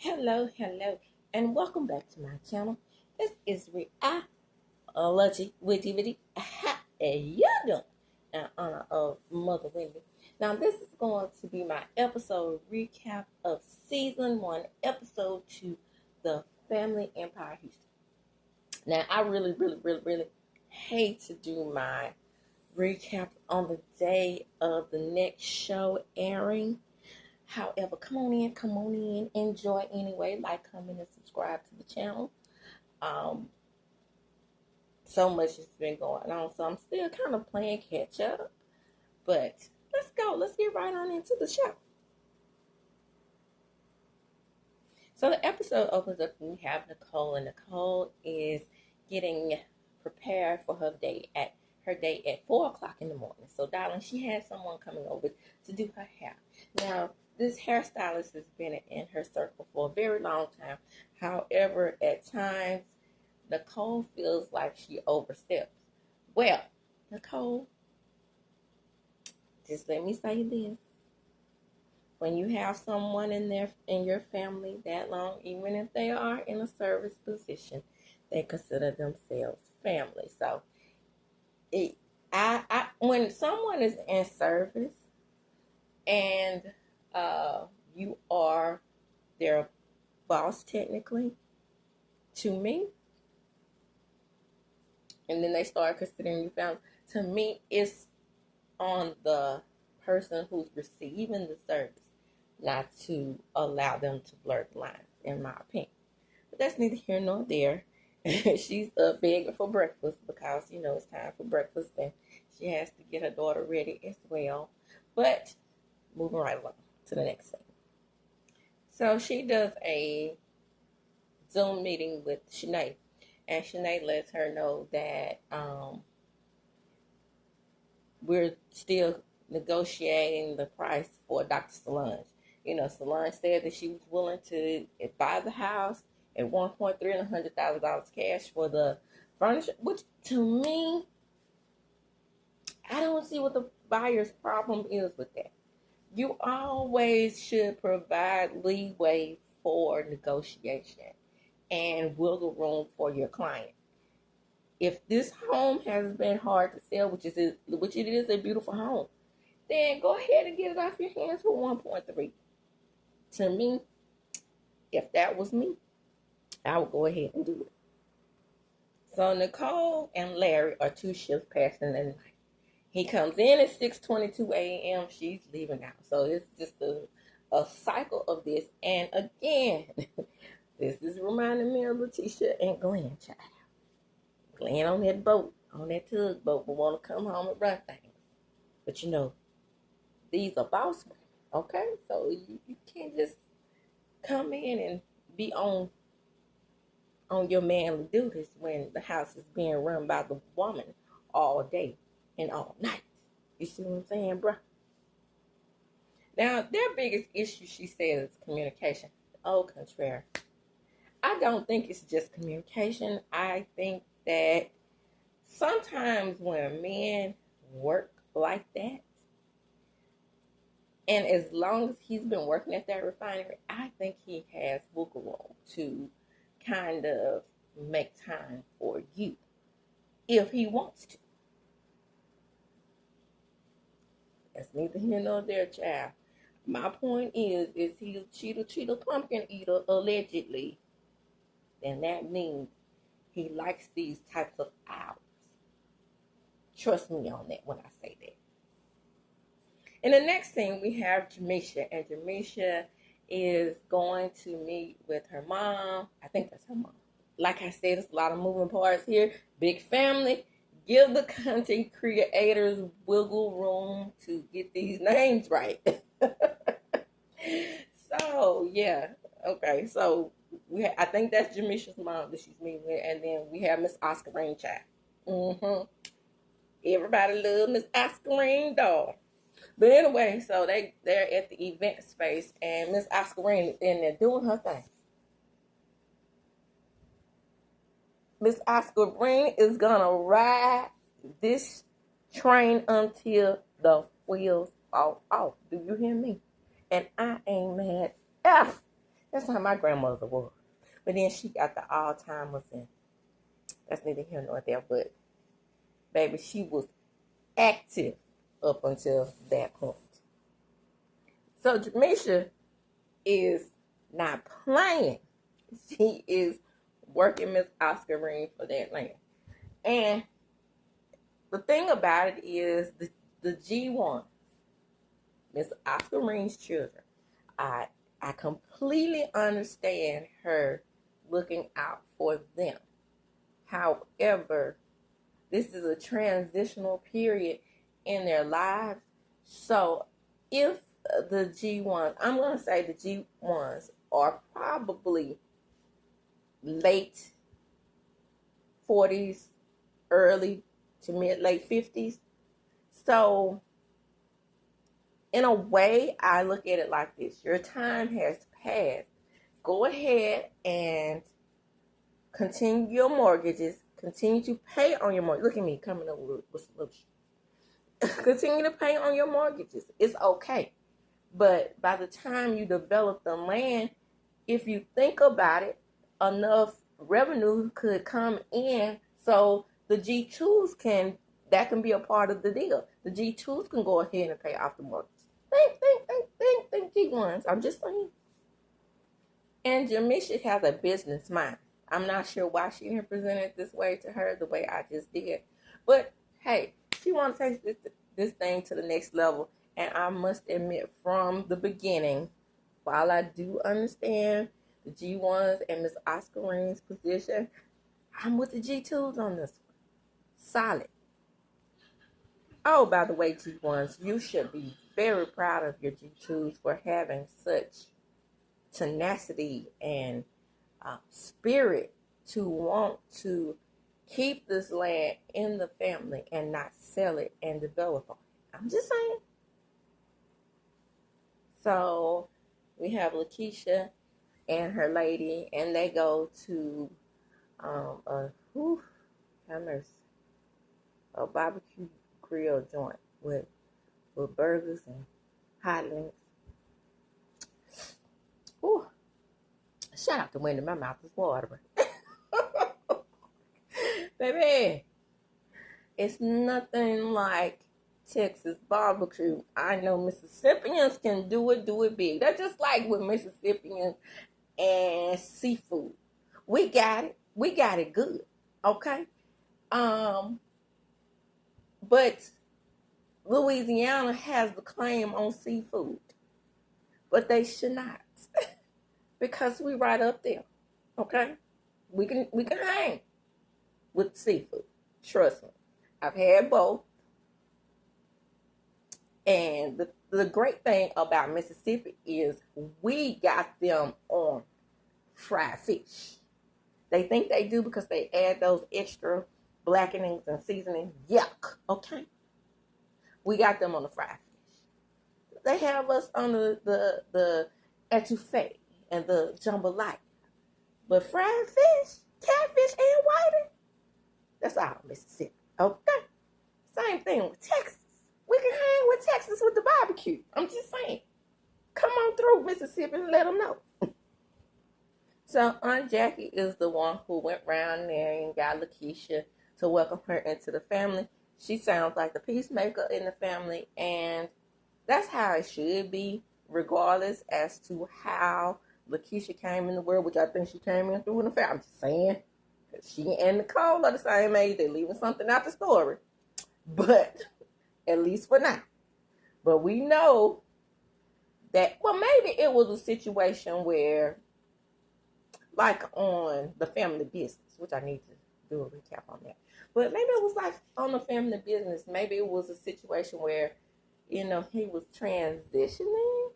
Hello, and welcome back to my channel. This is Reology with DVD. How you doing? In honor of Mother Wendy. Now, this is going to be my episode recap of season 1, episode 2, The Family Empire Houston. Now, I really hate to do my recap on the day of the next show airing. However, come on in, enjoy anyway, like, comment, and subscribe to the channel. So much has been going on, so I'm still kind of playing catch up. But let's get right on into the show. So the episode opens up and we have Nicole, and Nicole is getting prepared for her date at 4:00 in the morning. So, darling, she has someone coming over to do her hair. Now, this hairstylist has been in her circle for a very long time. However, at times, Nicole feels like she oversteps. Well, Nicole, just let me say this. When you have someone in your family that long, even if they are in a service position, they consider themselves family. So, when someone is in service and you are their boss technically, to me, and then they start considering you family, to me, it's on the person who's receiving the service not to allow them to blur the lines, in my opinion. But that's neither here nor there. She's begging for breakfast because, it's time for breakfast and she has to get her daughter ready as well. But moving right along to the next thing. So she does a Zoom meeting with Shanae, and Shanae lets her know that we're still negotiating the price for Dr. Solange. Solange said that she was willing to buy the house at $1.3 and $100,000 cash for the furniture, which to me, I don't see what the buyer's problem is with that. You always should provide leeway for negotiation and wiggle room for your client. If this home has been hard to sell, which it is a beautiful home, then go ahead and get it off your hands for 1.3. To me, if that was me, I would go ahead and do it. So Nicole and Larry are 2 shifts passing the night. He comes in at 6:22 a.m. She's leaving out. So it's just a cycle of this. And again, this is reminding me of Letitia and Glenn, child. Glenn on that boat, on that tugboat, but want to come home and run things. But these are boss women, okay? So you can't just come in and be on your manly duties when the house is being run by the woman all day and all night. You see what I'm saying, bruh? Now, their biggest issue, she says, is communication. Au contraire. I don't think it's just communication. I think that sometimes when men work like that, and as long as he's been working at that refinery, I think he has wiggle room to kind of make time for you if he wants to. That's neither here nor there, child. My point is he a cheater pumpkin eater, allegedly, then that means he likes these types of hours. Trust me on that when I say that. In the next scene, we have JERMISHA, and JERMISHA is going to meet with her mom. I think that's her mom. Like I said, there's a lot of moving parts here. Big family. Give the content creators wiggle room to get these names right. So, yeah. Okay, so I think that's JERMISHA's mom that she's meeting with. And then we have Miss Oscar Child. Everybody loves Miss Oscar doll. But anyway, so they're at the event space, and Miss Oscar is in there doing her thing. Miss Oscar is gonna ride this train until the wheels fall off. Do you hear me? And I ain't mad. That's how my grandmother was. But then she got the Alzheimer's, and that's neither here nor there. But baby, she was active up until that point. So JERMISHA is not playing. She is working Miss Oscar Ring for that land. And the thing about it is the G1, Miss Oscar Ring's children, I completely understand her looking out for them. However, this is a transitional period in their lives. So if the G1s, I'm going to say the G1s are probably late 40s, early to mid-late 50s. So in a way, I look at it like this. Your time has passed. Go ahead and continue your mortgages. Continue to pay on your mortgage. Look at me coming up with solutions. Continue to pay on your mortgages. It's okay. But by the time you develop the land, if you think about it, enough revenue could come in so the G2s can be a part of the deal. The G2s can go ahead and pay off the mortgage. Think G1s. I'm just saying. And JERMISHA has a business mind. I'm not sure why she didn't present it this way to her, the way I just did. But hey, she wants to take this thing to the next level. And I must admit, from the beginning, while I do understand the G1s and Miss Oscar Ring's position, I'm with the G2s on this one. Solid. Oh, by the way, G1s, you should be very proud of your G2s for having such tenacity and spirit to want to keep this land in the family and not sell it and develop on it. I'm just saying. So we have Lakeisha and her lady, and they go to a barbecue grill joint with burgers and hot links. Ooh. Shout out the window. My mouth is watering. Baby, it's nothing like Texas barbecue. I know Mississippians can do it big. That's just like with Mississippians and seafood. We got it. We got it good. Okay? But Louisiana has the claim on seafood. But they should not. Because we right up there. Okay? We can hang with seafood. Trust me. I've had both. And the great thing about Mississippi is we got them on fried fish. They think they do because they add those extra blackenings and seasonings. Yuck. Okay? We got them on the fried fish. They have us on the etouffee and the jambalaya. But fried fish, catfish, and whiting, that's all Mississippi. Okay? Same thing with Texas. We can hang with Texas with the barbecue. I'm just saying. Come on through Mississippi and let them know. So Aunt Jackie is the one who went round there and got Lakeisha to welcome her into the family. She sounds like the peacemaker in the family, and that's how it should be, regardless as to how Lakeisha came in the world, which I think she came in through in the family. I'm just saying. She and Nicole are the same age. They're leaving something out the story. But at least for now. But we know that, well, maybe it was a situation where, like on the family business, which I need to do a recap on that. But maybe it was like on the family business. Maybe it was a situation where, he was transitioning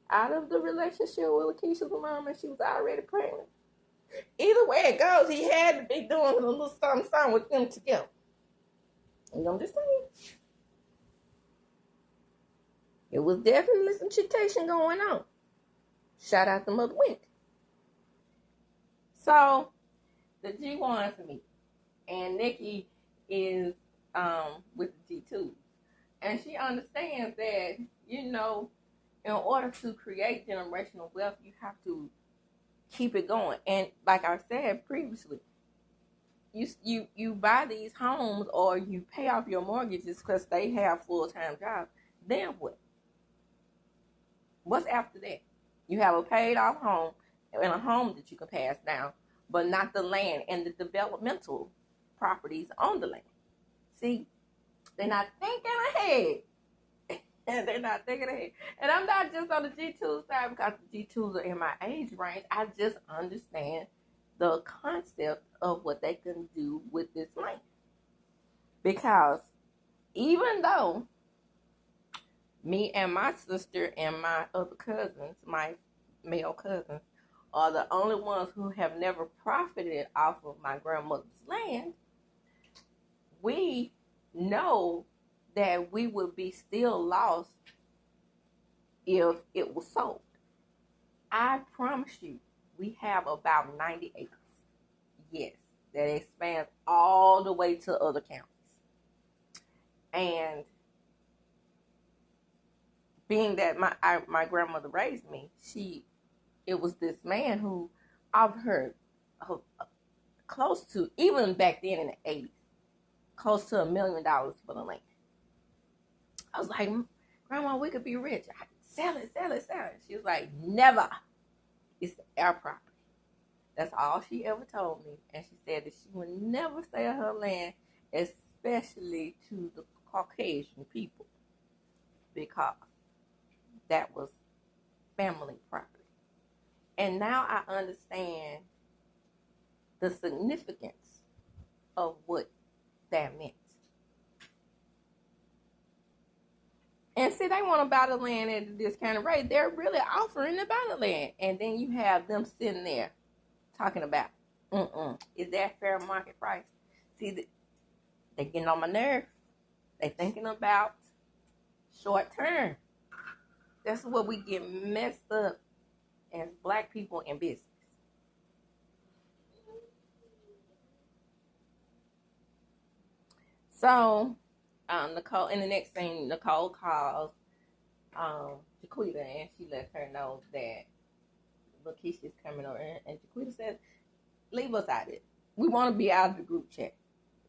out of the relationship with Lakeisha's mom and she was already pregnant. Either way it goes, he had to be doing a little something with them together. You know what I'm just saying? It was definitely some chit-tation going on. Shout out to Mother Wendy. So, the G1s meet. And Nikki is with the G2. And she understands that, in order to create generational wealth, you have to keep it going. And like I said previously, you buy these homes or you pay off your mortgages because they have full-time jobs. Then what? What's after that? You have a paid off home and a home that you can pass down, but not the land and the developmental properties on the land. See, they're not thinking ahead. They're not thinking ahead. And I'm not just on the G2 side because the G2s are in my age range. I just understand the concept of what they can do with this land. Because even though me and my sister and my other cousins, my male cousins, are the only ones who have never profited off of my grandmother's land, we know that we would be still lost if it was sold. I promise you, we have about 90 acres. Yes, that expands all the way to other counties. And being that my grandmother raised me, it was this man who offered her close to, even back then in the 80s, close to $1 million for the land. I was like, Grandma, we could be rich. Sell it. She was like, never. It's our property. That's all she ever told me. And she said that she would never sell her land, especially to the Caucasian people, because that was family property. And now I understand the significance of what that meant. And see, they want to buy the land at a discounted rate. They're really offering to buy the land. And then you have them sitting there talking about, is that fair market price? See, they're getting on my nerves. They're thinking about short term. That's what we get messed up as black people in business. So, Nicole, and the next thing, Nicole calls Jaquita, and she lets her know that Lakeisha's coming over. And Jaquita says, leave us out of it. We want to be out of the group chat.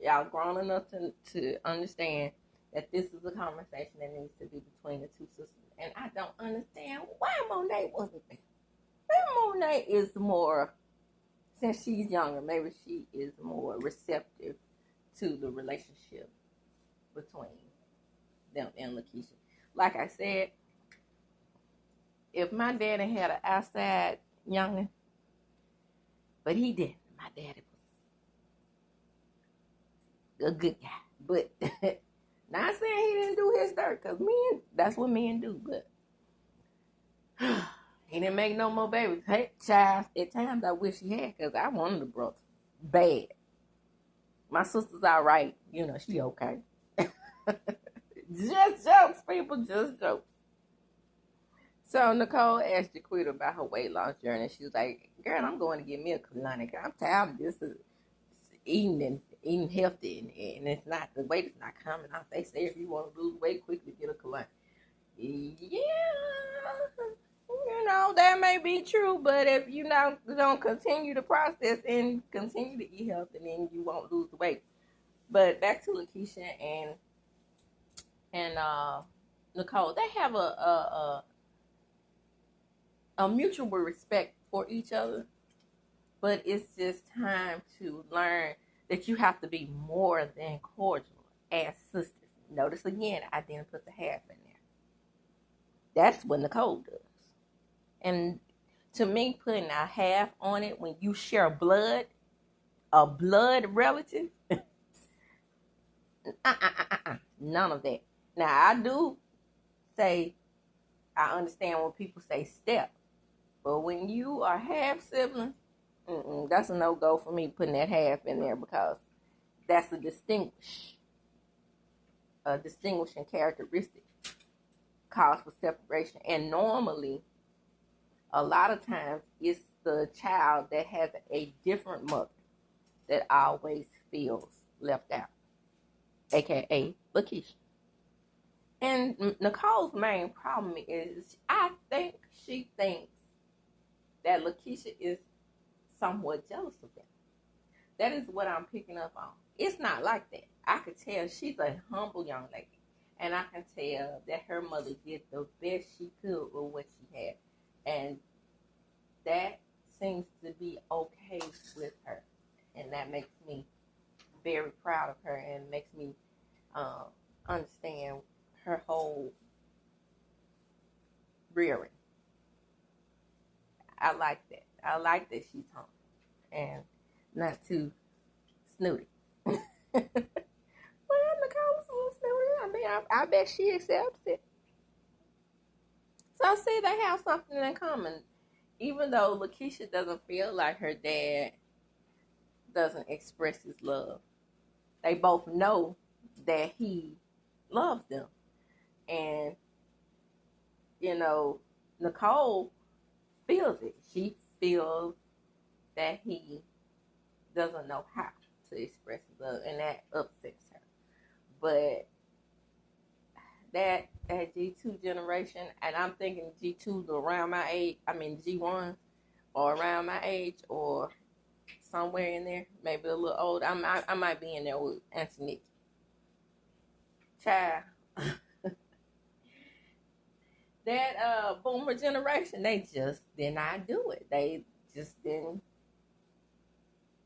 Y'all grown enough to understand that this is a conversation that needs to be between the two sisters. And I don't understand why Monet wasn't there. Maybe Monet is more, since she's younger, maybe she is more receptive to the relationship between them and Lakeisha. Like I said, if my daddy had an outside youngin', but he didn't. My daddy was a good guy. But not saying he didn't do his dirt, because men, that's what men do. But he didn't make no more babies. Hey, child, at times I wish he had, because I wanted a brother. Bad. My sister's all right. You know, she okay. Just jokes, people, just jokes. So Nicole asked Jaquita about her weight loss journey. She was like, girl, I'm going to get me a colonic. I'm tired of this eating healthy, and it's not, the weight is not coming off. They say if you want to lose weight quickly, get a colonic. Yeah, you know, that may be true, but if you don't continue the process and continue to eat healthy, then you won't lose the weight. But back to Lakeisha and Nicole, they have a mutual respect for each other, but it's just time to learn that you have to be more than cordial as sisters. Notice again, I didn't put the half in there. That's what Nicole does. And to me, putting a half on it when you share blood, a blood relative, none of that. Now, I do say, I understand when people say step, but when you are half siblings, that's a no-go for me putting that half in there, because that's a distinguishing characteristic, cause for separation. And normally, a lot of times, it's the child that has a different mother that always feels left out, aka Lakeisha. And Nicole's main problem is, I think she thinks that Lakeisha is somewhat jealous of them. That is what I'm picking up on. It's not like that. I could tell she's a humble young lady. And I can tell that her mother did the best she could with what she had. And that seems to be okay with her. And that makes me very proud of her and makes me understand her whole rearing. I like that. I like that she's humble and not too snooty. Well, Nicole's a little snooty. I mean, I bet she accepts it. So I see they have something in common. Even though Lakeisha doesn't feel like her dad doesn't express his love, they both know that he loves them. And, you know, Nicole feels it. She feels that he doesn't know how to express love, and that upsets her. But that G2 generation, and I'm thinking G2's around my age, I mean G1 or around my age or somewhere in there, maybe a little old. I might be in there with Anthony. Child. That boomer generation, they just did not do it. They just didn't.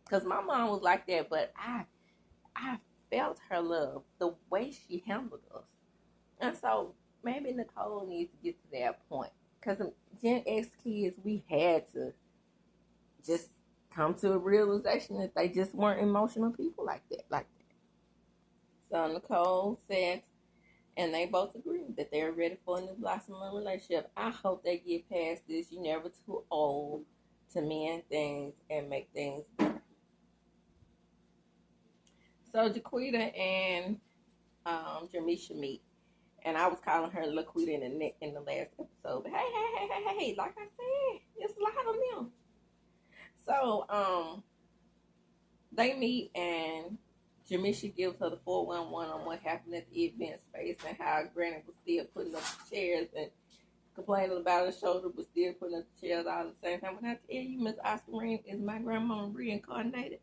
Because my mom was like that, but I felt her love, the way she handled us. And so maybe Nicole needs to get to that point. Because Gen X kids, we had to just come to a realization that they just weren't emotional people like that. So Nicole said, and they both agree that they're ready for a new blossoming relationship. I hope they get past this. You're never too old to mend things and make things better. So Jaquita and JERMISHA meet. And I was calling her Laquita in the last episode. But hey, like I said, it's a lot of them. So they meet, and JERMISHA gives her the 411 on what happened at the event space and how Granny was still putting up the chairs and complaining about her shoulder, but still putting up the chairs all at the same time. When I tell you, Miss Oscarine is my grandmama reincarnated.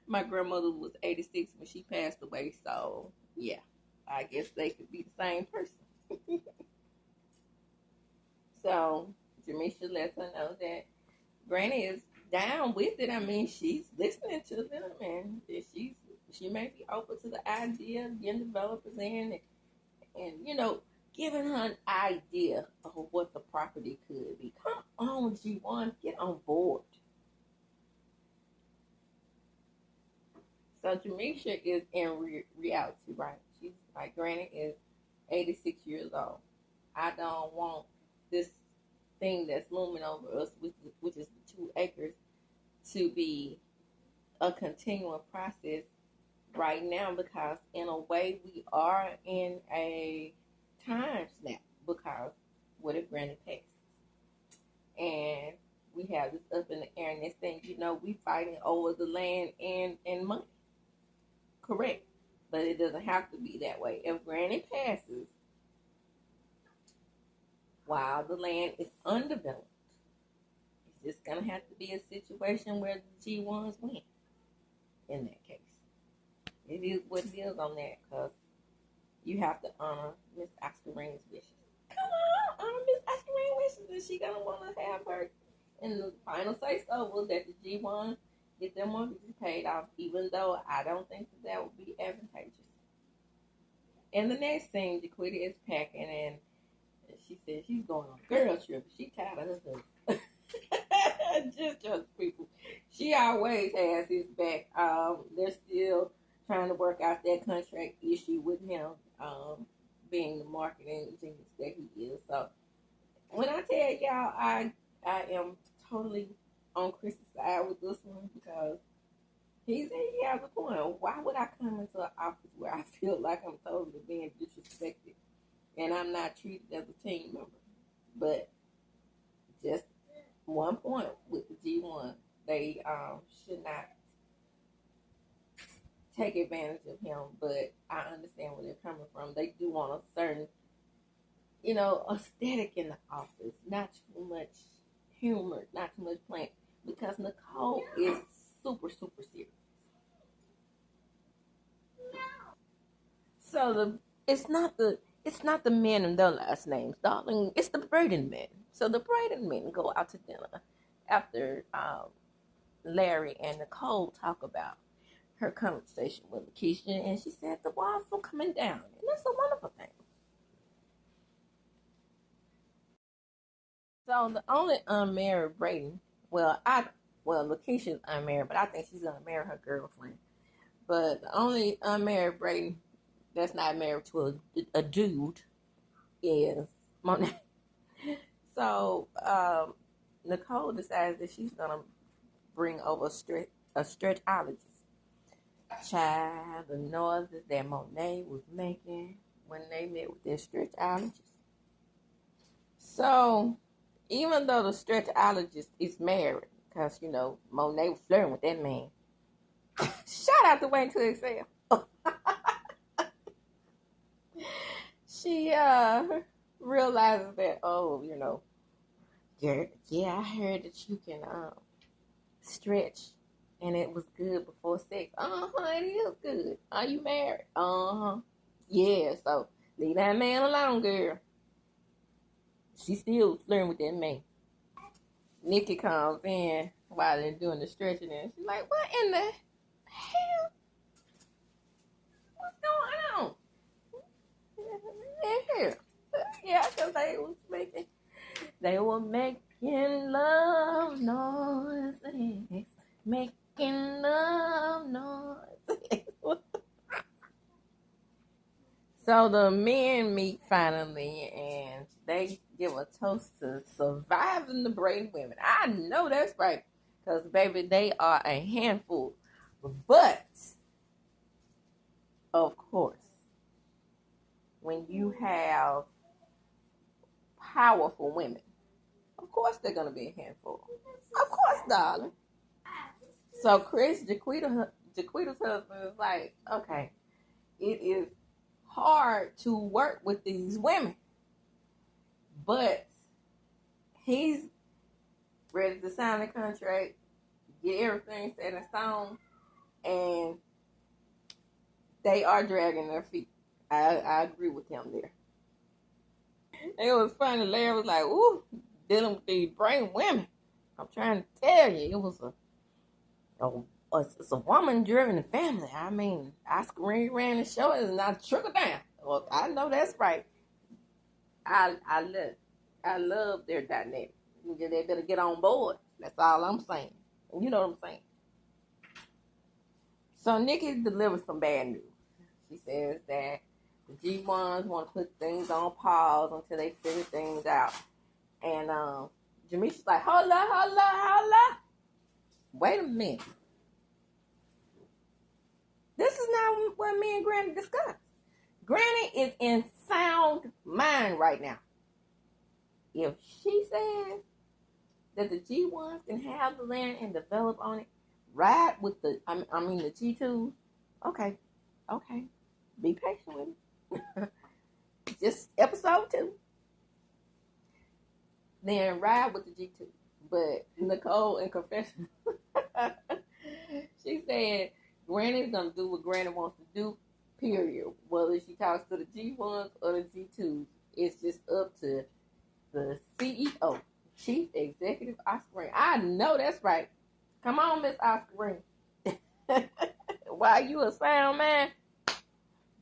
My grandmother was 86 when she passed away, so yeah, I guess they could be the same person. So JERMISHA lets her know that Granny is down with it. I mean, she's listening to them, and she may be open to the idea of getting developers in and you know, giving her an idea of what the property could be. Come on, G1, get on board. So JERMISHA is in reality, right? She's like, Granny is 86 years old. I don't want this thing that's looming over us, which is the 2 acres, to be a continuing process right now, because in a way we are in a time snap, because what if Granny passes? And we have this up in the air, and this thing, you know, we fighting over the land and money. Correct. But it doesn't have to be that way. If Granny passes while the land is undeveloped, it's just going to have to be a situation where the G1s win in that case. It is what it is on that, because you have to honor Miss Oscarine's wishes. Come on, honor Miss Oscarine's wishes. Is she going to want to have her in the final say-so was that the G1 get their mortgages paid off, even though I don't think that would be advantageous. And the next thing, Jaquita is packing, and she said she's going on a girl trip. She tired of her husband. Just trust people. She always has his back. They're still trying to work out that contract issue with him, being the marketing genius that he is. So when I tell y'all, I am totally on Chris's side with this one, because he has a point. Why would I come into an office where I feel like I'm totally being disrespected and I'm not treated as a team member? But just one point with the G1, they should not take advantage of him, but I understand where they're coming from. They do want a certain, aesthetic in the office, not too much humor, not too much playing, because Nicole is super, super serious. So it's not the men and their last names, darling. It's the Braden men. So the Braden men go out to dinner after Larry and Nicole talk about her conversation with Lakeisha, and she said the walls were coming down, and that's a wonderful thing. So the only unmarried Braden, Lakeisha's unmarried, but I think she's gonna marry her girlfriend. But the only unmarried Braden that's not married to a dude is Monet. So Nicole decides that she's gonna bring over a stretchologist. Child, the noises that Monet was making when they met with their stretchologist. So even though the stretchologist is married, because Monet was flirting with that man. Shout out to Wayne to Excel. She realizes that, yeah, I heard that you can stretch and it was good before sex. It is good. Are you married? Yeah, so leave that man alone, girl. She still flirting with that man. Nikki comes in while they're doing the stretching and she's like, what in the hell? What's going on? Here. Yeah, because they were making love noises. Making love noises. So the men meet finally and they give a toast to surviving the brave women. I know that's right. Because, baby, they are a handful. But, of course, when you have powerful women, of course they're going to be a handful. Of course, darling. So Chris, Jaquita's husband, is like, okay, it is hard to work with these women, but he's ready to sign the contract, get everything set in stone, and they are dragging their feet. I agree with him there. It was funny. Larry was like, ooh, dealing with these brain women. I'm trying to tell you, it was it's a woman-driven family. I mean, Oscar ran the show and not trickle down. Well, I know that's right. I love their dynamic. They better get on board. That's all I'm saying. You know what I'm saying? So Nikki delivers some bad news. She says that the G1s want to put things on pause until they figure things out. And JERMISHA's like, hold up. Wait a minute. This is not what me and Granny discussed. Granny is in sound mind right now. If she says that the G1s can have the land and develop on it, ride with the G2s, okay. Be patient with me. Just episode 2. Then ride with the G2. But Nicole in confession, she said Granny's going to do what Granny wants to do, period. Whether she talks to the G1s or the G2s, it's just up to the CEO, Chief Executive Oscar Green. I know that's right. Come on, Miss Oscar Green. While you a sound man,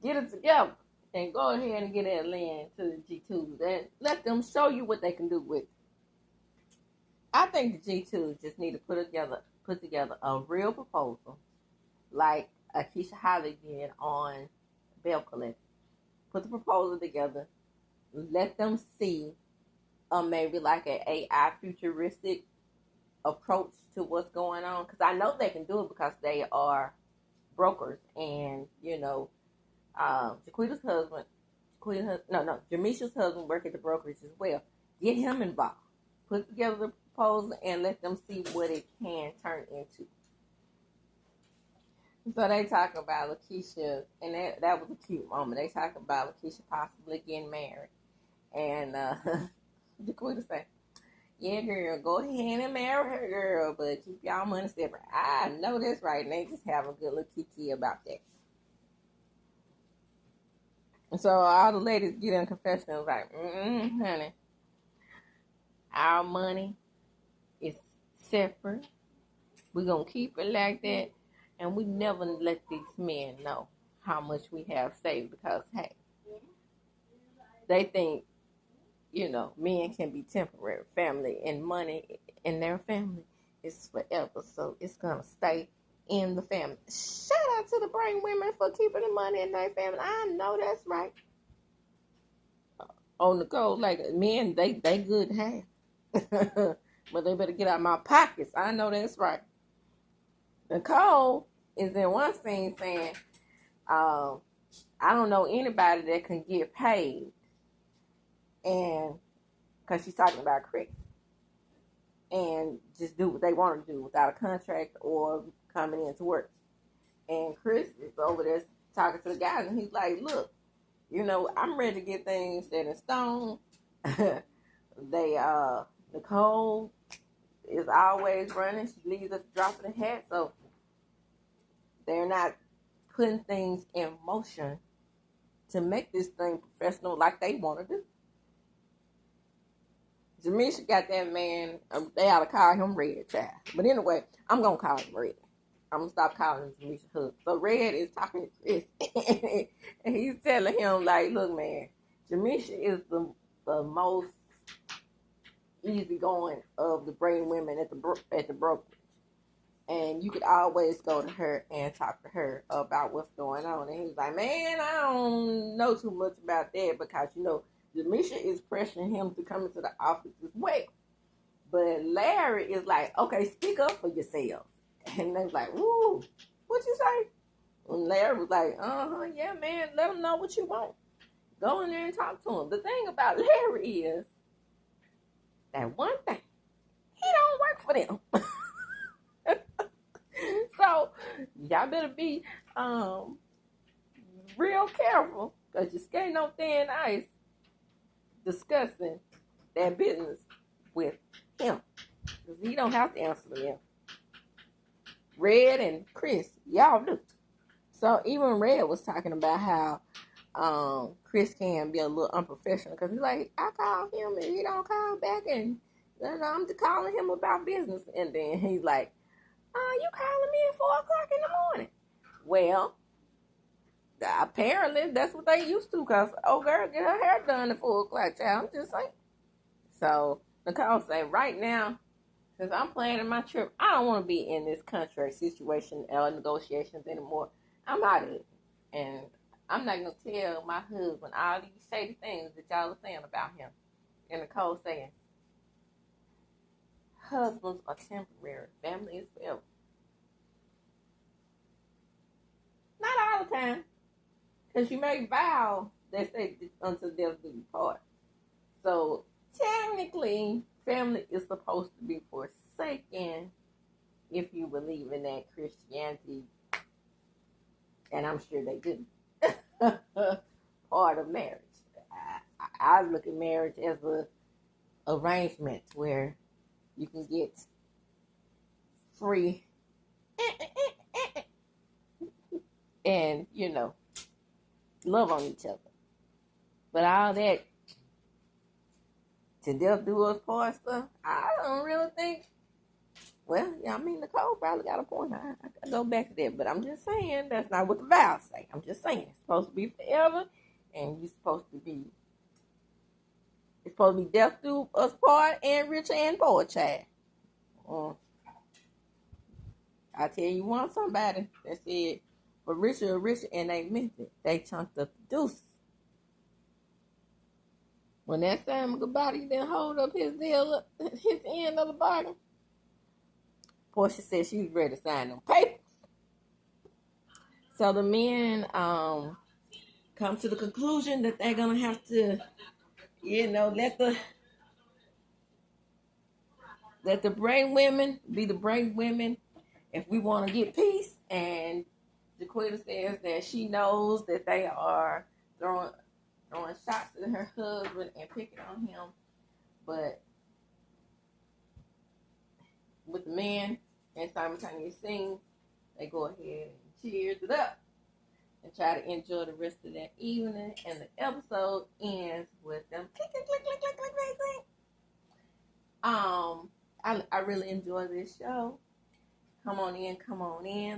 get it together and go ahead and get that land to the G2s and let them show you what they can do with it. I think the G2s just need to put together a real proposal like Akeisha Holly did on Bell Collective. Put the proposal together, let them see maybe like an AI futuristic approach to what's going on. Because I know they can do it because they are brokers. And, JERMISHA's husband work at the brokerage as well. Get him involved. Put together the proposal and let them see what it can turn into. So they talk about Lakeisha, and that was a cute moment. They talk about Lakeisha possibly getting married. And Jaquita said, Yeah, girl, go ahead and marry her, girl, but keep y'all money separate. I know that's right. And they just have a good little kiki about that. And so all the ladies get in confessionals like, honey, our money is separate. We're going to keep it like that. And we never let these men know how much we have saved because, hey, they think, men can be temporary. Family and money in their family is forever. So it's going to stay in the family. Shout out to the brain women for keeping the money in their family. I know that's right. On the go, like men, they good to have. But they better get out of my pockets. I know that's right. Nicole is in one scene saying, I don't know anybody that can get paid. And because she's talking about Chris. And just do what they want to do without a contract or coming into work. And Chris is over there talking to the guys, and he's like, look, I'm ready to get things set in stone. Nicole is always running. She leaves us dropping the hat. So they're not putting things in motion to make this thing professional like they want to do. JERMISHA got that man, they ought to call him Red, child. But anyway, I'm going to call him Red. I'm going to stop calling him JERMISHA Hood. So Red is talking to Chris. And he's telling him, like, look, man, JERMISHA is the most easygoing of the brain women at the brokerage. And you could always go to her and talk to her about what's going on. And he's like, man, I don't know too much about that because, JERMISHA is pressuring him to come into the office as well. But Larry is like, okay, speak up for yourself. And they're like, woo, what you say? And Larry was like, yeah, man, let him know what you want. Go in there and talk to him. The thing about Larry is that one thing, he don't work for them. So y'all better be real careful because you're skating on thin ice discussing that business with him. Because he don't have to answer to them. Red and Chris, y'all do. So even Red was talking about how Chris can be a little unprofessional because he's like, I call him and he don't call back and I'm just calling him about business. And then he's like, you calling me at 4 o'clock in the morning? Well, apparently that's what they used to because old girl get her hair done at 4 o'clock, child. I'm just saying. So Nicole said, right now, since I'm planning my trip, I don't want to be in this contract situation or negotiations anymore. I'm out of it. And I'm not going to tell my husband all these shady things that y'all are saying about him. And Nicole saying, husbands are temporary. Family is forever. Not all the time. Because you make vows that say until death do you part. So technically, family is supposed to be forsaken if you believe in that Christianity. And I'm sure they do. Part of marriage. I look at marriage as a arrangement where you can get free and, love on each other. But all that to death do us part stuff, I don't really think. Well, Nicole probably got a point. I go back to that, but I'm just saying that's not what the vows say. I'm just saying it's supposed to be forever, and it's supposed to be death do us part and rich and poor, child. I tell you somebody that said, but richer, and they meant it. They chunked up the deuces. When that Sam goodbye, he didn't hold up his end of the bargain. Portia said she was ready to sign them papers. So the men come to the conclusion that they're gonna have to, let the brain women be the brain women if we want to get peace. And Jaquita says that she knows that they are throwing shots at her husband and picking on him, but with the men and simultaneous sing, they go ahead and cheers it up and try to enjoy the rest of that evening. And the episode ends with them click, click, click, click, click, click, click, click. I really enjoy this show. Come on in,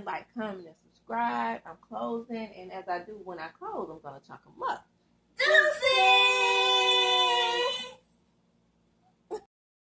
like, comment, and subscribe. I'm closing, and as I do when I close, I'm gonna chuck them up.